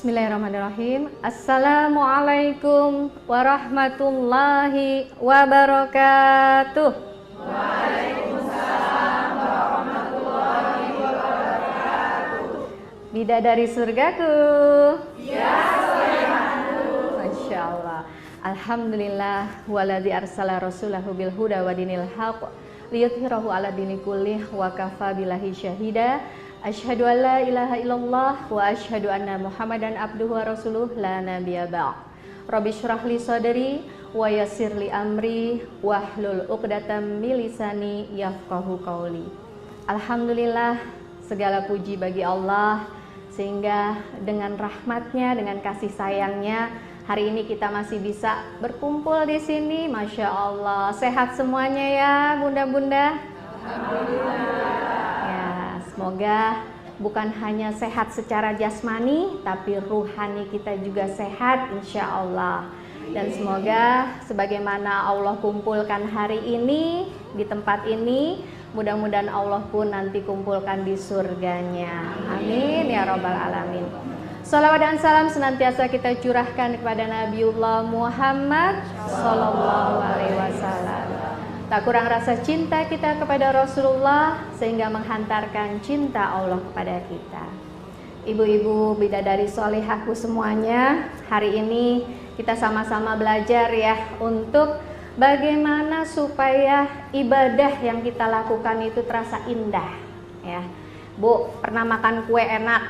Bismillahirrahmanirrahim. Assalamualaikum warahmatullahi wabarakatuh. Waalaikumsalam warahmatullahi wabarakatuh. Bidadari surgaku. Ya Sulaimanku. Masya Allah. Alhamdulillah waladzi arsala rasulahu bil huda wa dinil haq liyudhhirahu ala dini kullih wa kafa billahi syahida. Asyhadu an la ilaha illallah wa asyhadu anna Muhammadan abduhu wa rasuluh la nabiyya ba'd. Rabbi shrah li sadri wa yassir li amri wahlul 'uqdatam min lisani yafqahu qawli. Alhamdulillah, segala puji bagi Allah sehingga dengan rahmatnya, dengan kasih sayangnya hari ini kita masih bisa berkumpul di sini. Masya Allah, sehat semuanya ya bunda-bunda. Alhamdulillah. Semoga bukan hanya sehat secara jasmani, tapi ruhani kita juga sehat insya Allah. Dan semoga sebagaimana Allah kumpulkan hari ini di tempat ini, mudah-mudahan Allah pun nanti kumpulkan di surganya. Amin ya rabbal alamin. Salawat dan salam senantiasa kita curahkan kepada Nabiullah Muhammad Sallallahu Alaihi Wasallam. Tak kurang rasa cinta kita kepada Rasulullah sehingga menghantarkan cinta Allah kepada kita. Ibu-ibu bidadari solehahku semuanya, hari ini kita sama-sama belajar ya untuk bagaimana supaya ibadah yang kita lakukan itu terasa indah ya. Bu, pernah makan kue enak?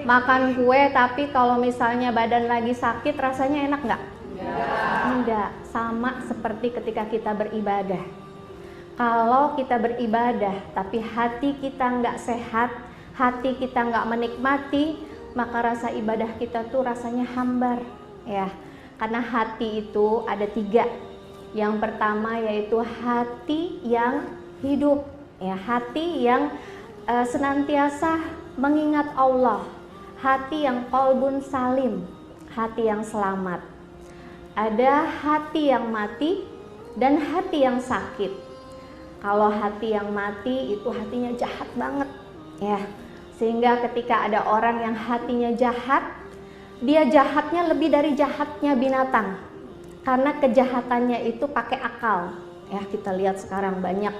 Makan kue tapi kalau misalnya badan lagi sakit rasanya enak nggak? Enggak, sama seperti ketika kita beribadah. Kalau kita beribadah tapi hati kita nggak sehat, hati kita nggak menikmati, maka rasa ibadah kita tuh rasanya hambar ya. Karena hati itu ada 3. Yang pertama yaitu hati yang hidup ya, hati yang senantiasa mengingat Allah, hati yang qalbun salim, hati yang selamat. Ada hati yang mati dan hati yang sakit. Kalau hati yang mati itu hatinya jahat banget ya. Sehingga ketika ada orang yang hatinya jahat, dia jahatnya lebih dari jahatnya binatang. Karena kejahatannya itu pakai akal. Ya, kita lihat sekarang banyak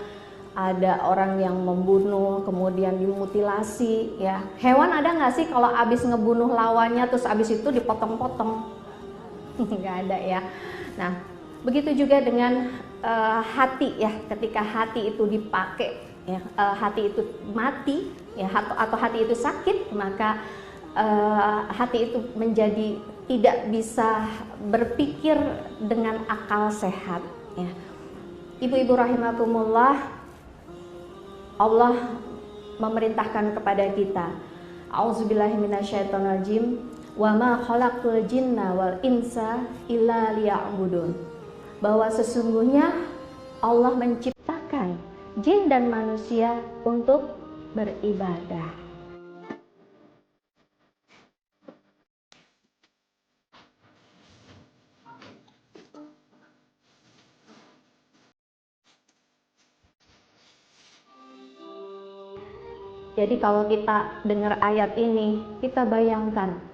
ada orang yang membunuh kemudian dimutilasi ya. Hewan ada nggak sih kalau abis ngebunuh lawannya terus abis itu dipotong-potong? Nggak ada ya. Nah, begitu juga dengan hati ya. Ketika hati itu dipakai ya, hati itu mati ya, atau hati itu sakit, maka hati itu menjadi tidak bisa berpikir dengan akal sehat ya. Ibu-ibu rahimakumullah, Allah memerintahkan kepada kita, A'udzubillahi minasyaitonirrajim, wa ma khalaqtul jinna wal insa illa liya'budun. Bahwa sesungguhnya Allah menciptakan jin dan manusia untuk beribadah. Jadi kalau kita dengar ayat ini, kita bayangkan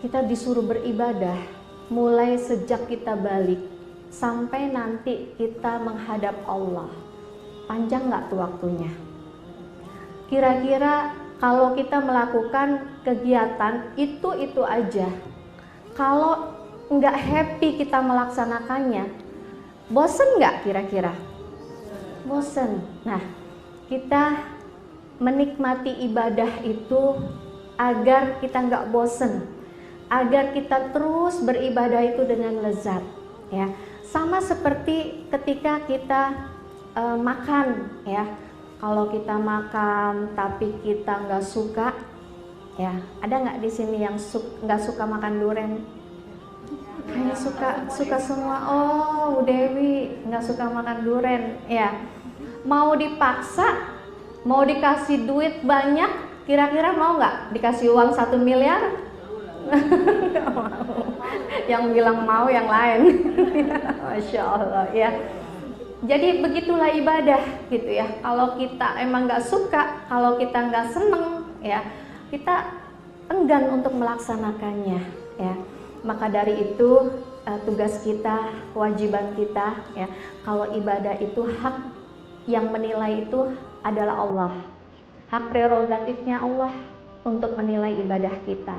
kita disuruh beribadah mulai sejak kita balik sampai nanti kita menghadap Allah. Panjang nggak tuh waktunya? Kira-kira kalau kita melakukan kegiatan itu aja, kalau nggak happy kita melaksanakannya, bosen nggak kira-kira? Bosen. Nah, kita menikmati ibadah itu agar kita nggak bosen, agar kita terus beribadah itu dengan lezat ya. Sama seperti ketika kita makan ya. Kalau kita makan tapi kita nggak suka ya, ada nggak di sini yang nggak suka makan durian? Kayaknya suka semua. Oh, Bu Dewi nggak suka makan durian ya. Mau dipaksa, mau dikasih duit banyak, kira-kira mau nggak dikasih uang 1 miliar? Nggak mau. Yang bilang mau yang lain. Masya Allah ya. Jadi begitulah ibadah gitu ya. Kalau kita emang nggak suka, kalau kita nggak seneng ya, kita enggan untuk melaksanakannya, ya. Maka dari itu tugas kita, kewajiban kita, ya. Kalau ibadah itu hak yang menilai itu adalah Allah. Hak prerogatifnya Allah untuk menilai ibadah kita.